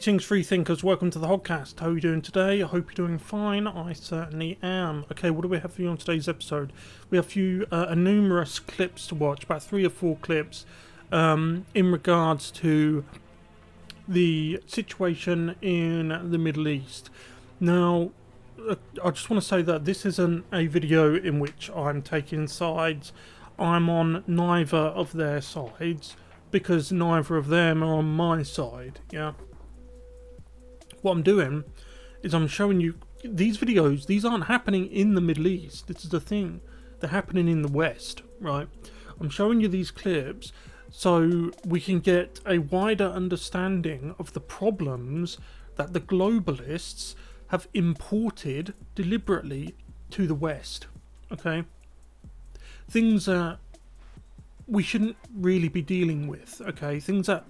Greetings, free thinkers. Welcome to the Hoggcast. How are you doing today? I hope you're doing fine. I certainly am. Okay, what do we have for you on today's episode? We have numerous clips to watch, about 3 or 4 clips, in regards to the situation in the Middle East. Now, I just want to say that this isn't a video in which I'm taking sides. I'm on neither of their sides, because neither of them are on my side, yeah? What I'm doing is I'm showing you these videos. These aren't happening in the Middle East. This is the thing. They're happening in the West, right? I'm showing you these clips so we can get a wider understanding of the problems that the globalists have imported deliberately to the West, okay? Things that we shouldn't really be dealing with, okay? Things that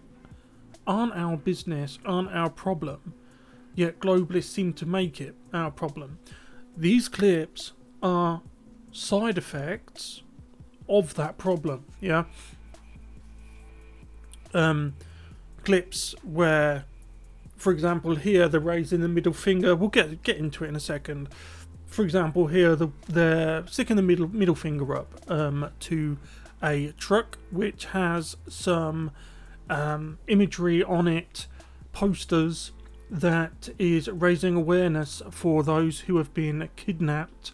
aren't our business, aren't our problem, yet globalists seem to make it our problem. These clips are side effects of that problem, yeah? Clips where, for example, here they're raising the middle finger. We'll get into it in a second. For example, here they're sticking the middle finger up to a truck which has some imagery on it, posters that is raising awareness for those who have been kidnapped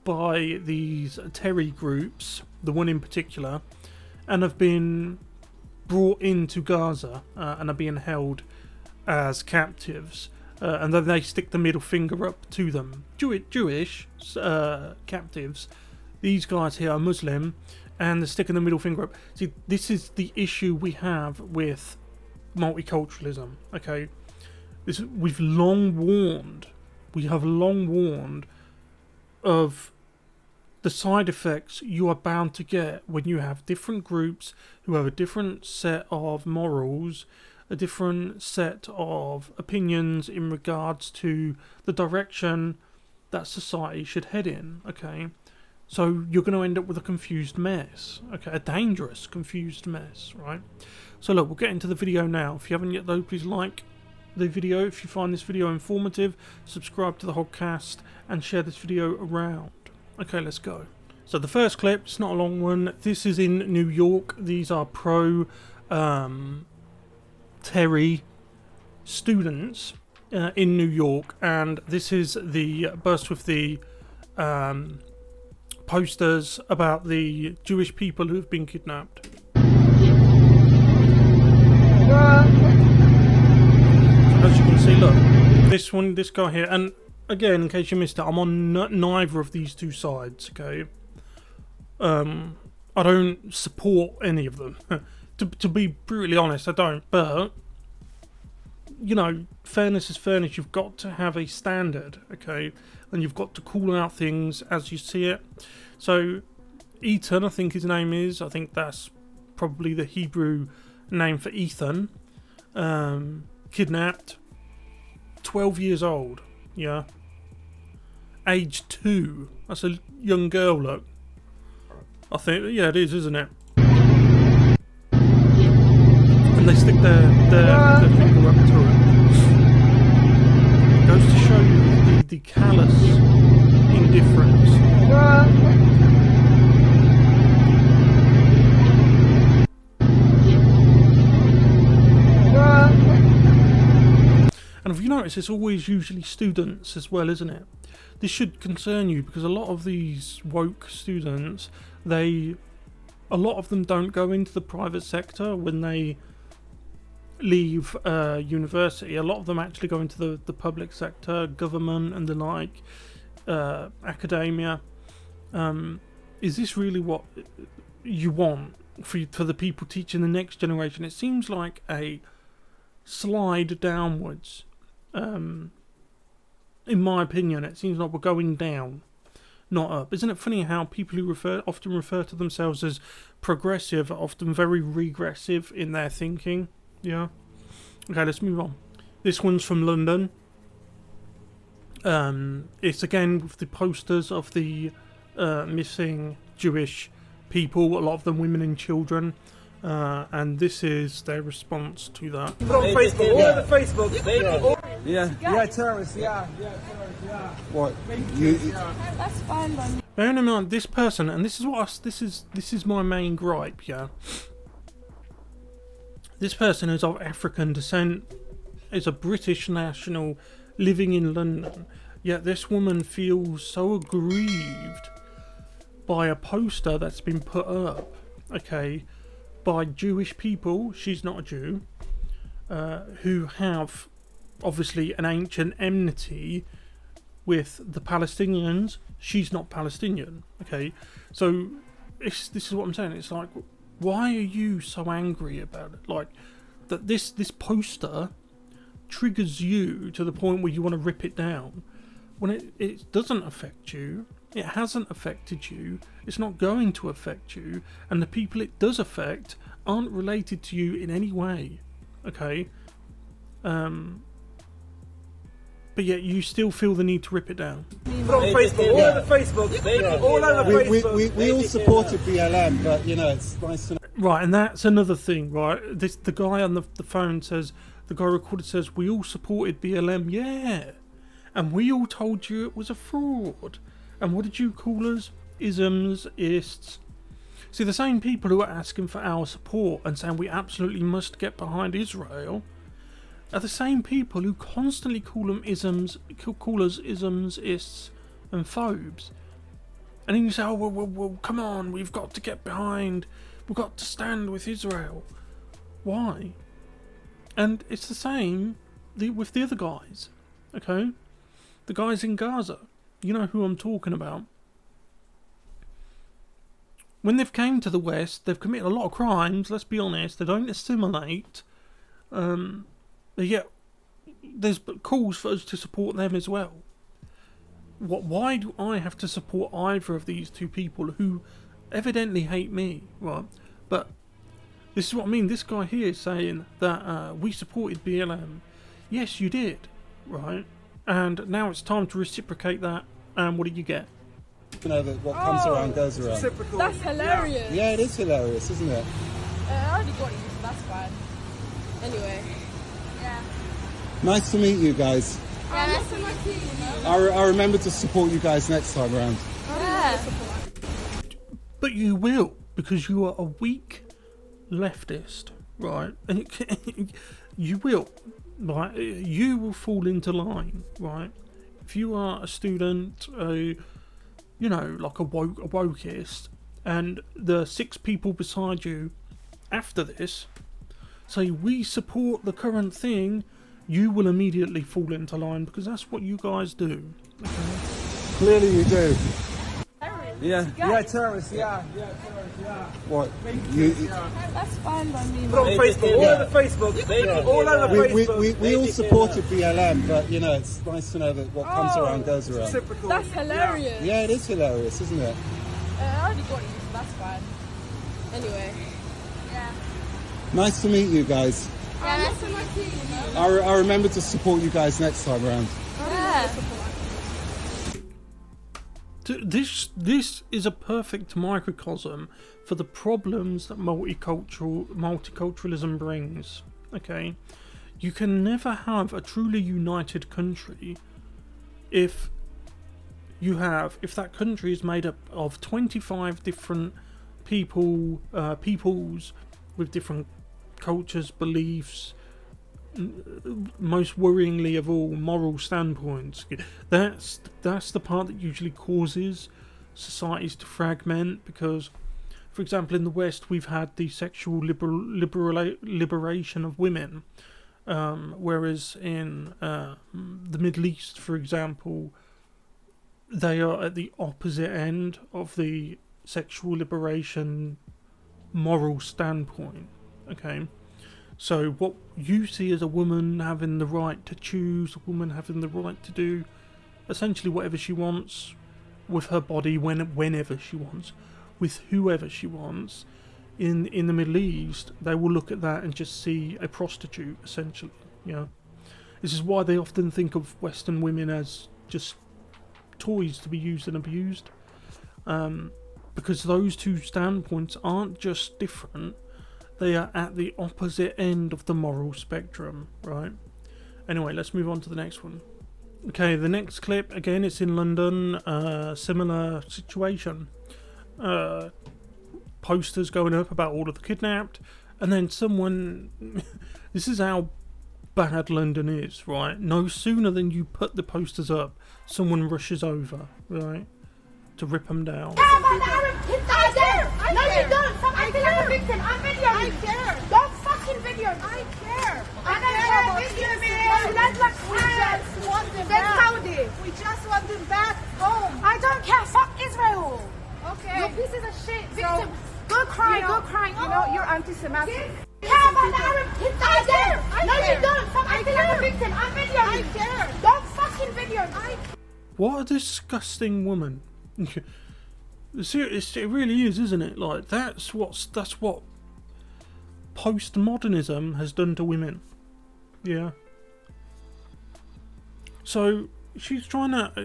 by these terror groups, the one in particular, and have been brought into Gaza and are being held as captives. And then they stick the middle finger up to them. Jewish captives. These guys here are Muslim, and they're sticking the middle finger up. See, this is the issue we have with multiculturalism, okay? We have long warned of the side effects you are bound to get when you have different groups who have a different set of morals, a different set of opinions in regards to the direction that society should head in, okay? So you're going to end up with a confused mess, okay? A dangerous, confused mess, right? So look, we'll get into the video now. If you haven't yet though, please like the video. If you find this video informative, subscribe to the Hoggcast and share this video around. Okay, let's go. So the first clip, it's not a long one. This is in New York. These are pro-Terry students in New York, and this is the burst with the posters about the Jewish people who have been kidnapped. As you can see, look, this guy here, and again, in case you missed it, I'm on neither of these two sides, okay? I don't support any of them. to be brutally honest, I don't, but, you know, fairness is fairness. You've got to have a standard, okay? And you've got to call out things as you see it. So, Ethan, I think his name is, I think that's probably the Hebrew name for Ethan, kidnapped, 12 years old, yeah, age 2, that's a young girl, look, I think, yeah, it is, isn't it? And they stick their finger up to it. It goes to show you the callous indifference. And if you notice, it's always usually students as well, isn't it? This should concern you, because a lot of these woke students, a lot of them don't go into the private sector when they leave university. A lot of them actually go into the public sector, government and the like, academia. Is this really what you want for the people teaching the next generation? It seems like a slide downwards. In my opinion, it seems like we're going down, not up. Isn't it funny how people who often refer to themselves as progressive are often very regressive in their thinking? Yeah. Okay, let's move on. This one's from London. It's again with the posters of the missing Jewish people, a lot of them women and children. and this is their response to that. Put on Facebook, all over Facebook. Yeah, terrorists, yeah. What? That's fine by me. Bearing in mind, this person, and this is my main gripe, yeah. This person is of African descent, is a British national living in London, yet this woman feels so aggrieved by a poster that's been put up, okay, by Jewish people, she's not a Jew, who have obviously an ancient enmity with the Palestinians. She's not Palestinian, okay? So this is what I'm saying. It's like, why are you so angry about it? Like, that this poster triggers you to the point where you want to rip it down when it doesn't affect you. It hasn't affected you. It's not going to affect you, and the people it does affect aren't related to you in any way, okay? But yet you still feel the need to rip it down. Put on Facebook, all over Facebook. All over Facebook. We all supported BLM, but you know, it's nice to know. Right, and that's another thing, right? The guy on the phone says, the guy recorded says, we all supported BLM, yeah. And we all told you it was a fraud. And what did you call us? Isms, ists. See, the same people who are asking for our support and saying we absolutely must get behind Israel are the same people who constantly call us isms, ists, and phobes. And then you say, oh, well, come on, we've got to get behind, we've got to stand with Israel. Why? And it's the same with the other guys, okay? The guys in Gaza. You know who I'm talking about. When they've came to the West, they've committed a lot of crimes, let's be honest. They don't assimilate. Yet there's calls for us to support them as well. Why do I have to support either of these two people who evidently hate me, right? But this is what I mean. This guy here is saying that we supported BLM. Yes, you did, right? And now it's time to reciprocate that. And what did you get? You know that what comes around goes around. That's hilarious. Yeah, it is hilarious, isn't it? I already got you, so that's fine. Anyway. Yeah. Nice to meet you guys. Yeah, nice to meet you. I remember to support you guys next time around. Yeah. But you will, because you are a weak leftist, right? And you will, right? You will fall into line, right? If you are a student, you know, like a wokeist, and the 6 people beside you after this say we support the current thing, you will immediately fall into line because that's what you guys do. Okay? Clearly you do. Yeah, terrorists, yeah. What? That's fine by me. Put on Facebook, all over Facebook. All over Facebook. We all supported BLM, but you know, it's nice to know that what comes around goes around. That's hilarious. Yeah, it is hilarious, isn't it? I already got you, so that's fine. Anyway. Yeah. Nice to meet you guys. Yeah, nice to meet you. I remember to support you guys next time around. Yeah. This is a perfect microcosm for the problems that multiculturalism brings. Okay, you can never have a truly united country if that country is made up of 25 different peoples with different cultures, beliefs, most worryingly of all, moral standpoints. That's the part that usually causes societies to fragment, because, for example, in the West we've had the sexual liberation of women, whereas in the Middle East, for example, they are at the opposite end of the sexual liberation moral standpoint. Okay, so what you see as a woman having the right to choose, a woman having the right to do essentially whatever she wants with her body whenever she wants, with whoever she wants, in the Middle East they will look at that and just see a prostitute, essentially. You know, this is why they often think of Western women as just toys to be used and abused, because those two standpoints aren't just different, They are at the opposite end of the moral spectrum, right? Anyway, let's move on to the next one. Okay, the next clip, again, it's in London, similar situation. Posters going up about all of the kidnapped, and then someone... This is how bad London is, right? No sooner than you put the posters up, someone rushes over, right? To rip them down. No, you don't. Stop acting like a victim. I'm videoing. I care. Don't fucking video me. I care. I don't care. Video me. That's like we just want them back. Saudi. We just want them back home. I don't care. Fuck Israel. Okay. You're pieces of shit. Victim. Go cry. Go cry. You know you're anti-Semitic. Care about the Arab kids. I care. No, you don't. Stop acting like a victim. I'm videoing. I care. Don't fucking video me. What a disgusting woman. It really is, isn't it? Like that's what postmodernism has done to women. Yeah. So she's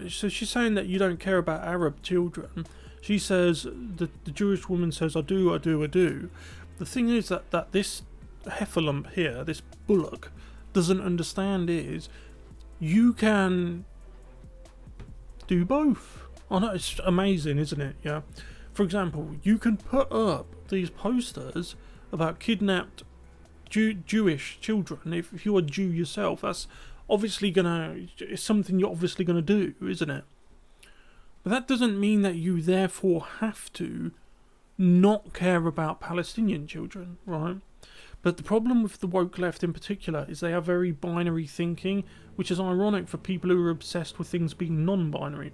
she's saying that you don't care about Arab children. She says the Jewish woman says I do. The thing is that this heffalump here, this bullock, doesn't understand is you can do both. I know, it's amazing, isn't it? Yeah. For example, you can put up these posters about kidnapped Jewish children. If you're a Jew yourself, that's obviously it's something you're obviously gonna do, isn't it? But that doesn't mean that you therefore have to not care about Palestinian children, right? But the problem with the woke left in particular is they have very binary thinking, which is ironic for people who are obsessed with things being non-binary.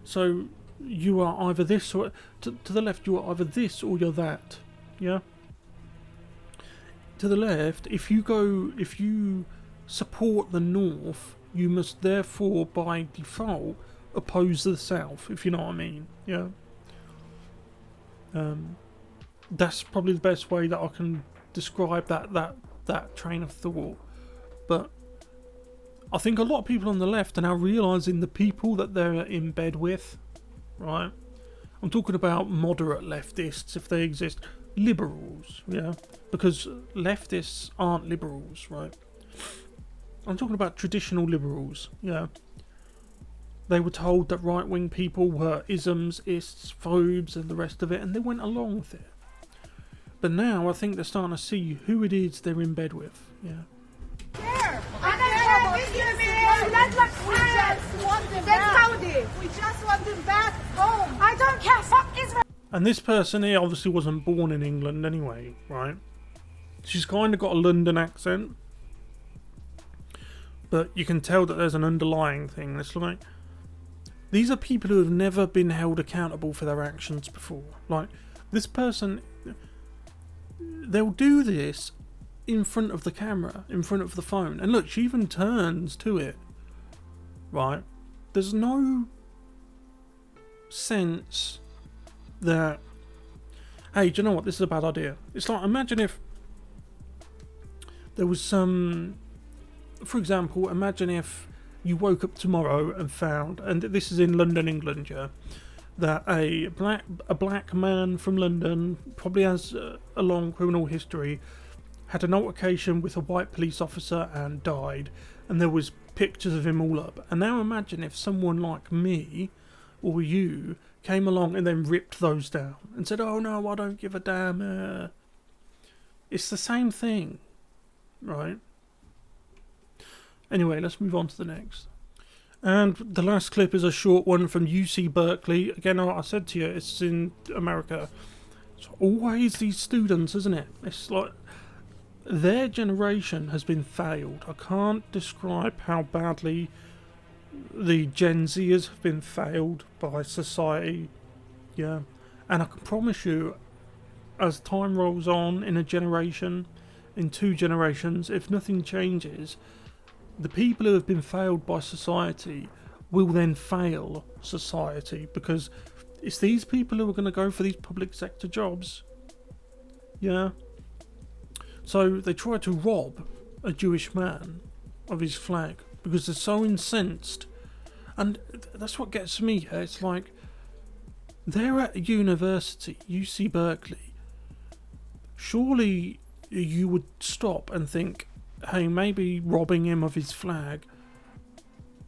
So you are either this or to the left. You are either this or you're that. Yeah. To the left, if you support the North, you must therefore by default oppose the South. If you know what I mean. Yeah. That's probably the best way that I can describe that train of thought. But I think a lot of people on the left are now realising the people that they're in bed with, right? I'm talking about moderate leftists, if they exist. Liberals, yeah? Because leftists aren't liberals, right? I'm talking about traditional liberals, yeah? They were told that right-wing people were isms, ists, phobes and the rest of it, and they went along with it. But now I think they're starting to see who it is they're in bed with, yeah? That's like we just want them back. Saudi. We just want them back home. I don't care. Fuck Israel. And this person here obviously wasn't born in England anyway, right? She's kind of got a London accent, but you can tell that there's an underlying thing. It's like these are people who have never been held accountable for their actions before. Like this person, they'll do this in front of the camera, in front of the phone, and look, she even turns to it. Right? There's no sense that, hey, do you know what? This is a bad idea. It's like, imagine if there was some, for example, imagine if you woke up tomorrow and found, and this is in London, England, yeah, that a black man from London, probably has a long criminal history, had an altercation with a white police officer and died, and there was pictures of him all up. And now imagine if someone like me or you came along and then ripped those down and said, oh no, I don't give a damn. It's the same thing, right? Anyway, let's move on to the next. And the last clip is a short one from UC Berkeley. Again, I said to you, it's in America. It's always these students, isn't it? It's like their generation has been failed. I can't describe how badly the Gen Zers have been failed by society. Yeah. And I can promise you, as time rolls on in a generation, in 2 generations, if nothing changes, the people who have been failed by society will then fail society, because it's these people who are going to go for these public sector jobs. Yeah. So they try to rob a Jewish man of his flag because they're so incensed. And that's what gets me. It's like they're at a university, UC Berkeley. Surely you would stop and think, hey, maybe robbing him of his flag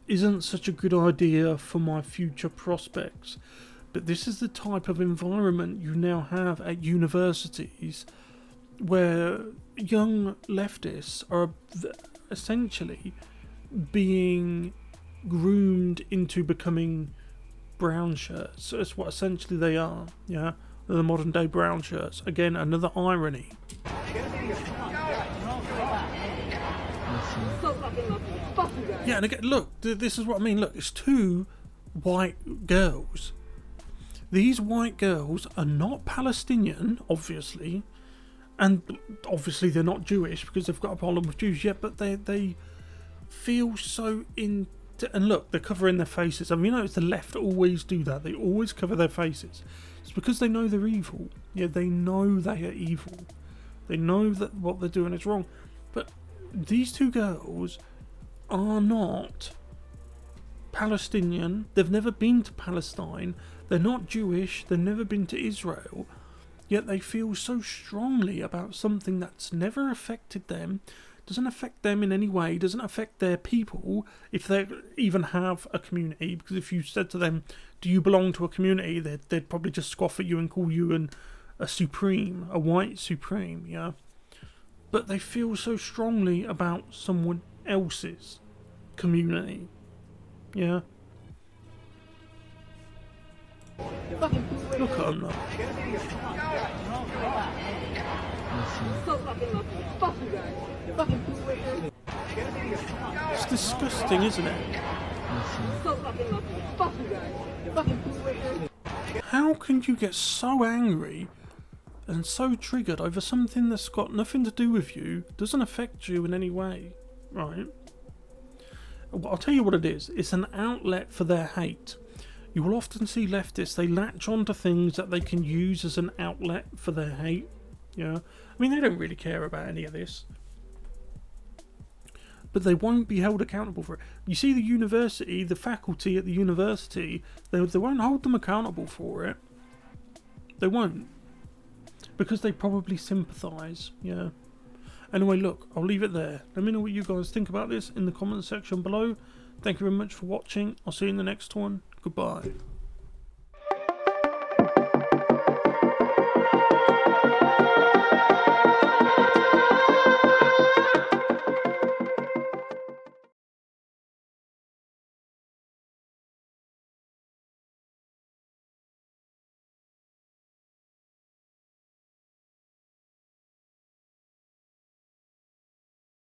isn't such a good idea for my future prospects. But this is the type of environment you now have at universities where young leftists are essentially being groomed into becoming brown shirts. So that's what essentially they are, yeah? The modern day brown shirts. Again, another irony. Yeah, and again, look, this is what I mean. Look, it's two white girls. These white girls are not Palestinian, obviously, and obviously they're not Jewish because they've got a problem with Jews yet, but they feel so into... And look, they're covering their faces. I mean, you know, it's the left always do that. They always cover their faces. It's because they know they're evil. Yeah, they know they are evil. They know that what they're doing is wrong. But these two girls are not Palestinian. They've never been to Palestine. They're not Jewish. They've never been to Israel. Yet they feel so strongly about something that's never affected them, doesn't affect them in any way, doesn't affect their people, if they even have a community. Because if you said to them, do you belong to a community, they'd probably just scoff at you and call you a supreme, a white supreme, yeah? But they feel so strongly about someone else's community, yeah? Look at them now. It's disgusting, isn't it? How can you get so angry and so triggered over something that's got nothing to do with you, doesn't affect you in any way, right? I'll tell you what it is. It's an outlet for their hate. You will often see leftists, they latch onto things that they can use as an outlet for their hate. Yeah, I mean, they don't really care about any of this, but they won't be held accountable for it. You see, the university, the faculty at the university, they won't hold them accountable for it. They won't, because they probably sympathise. Yeah. Anyway, look, I'll leave it there. Let me know what you guys think about this in the comments section below. Thank you very much for watching. I'll see you in the next one. Goodbye.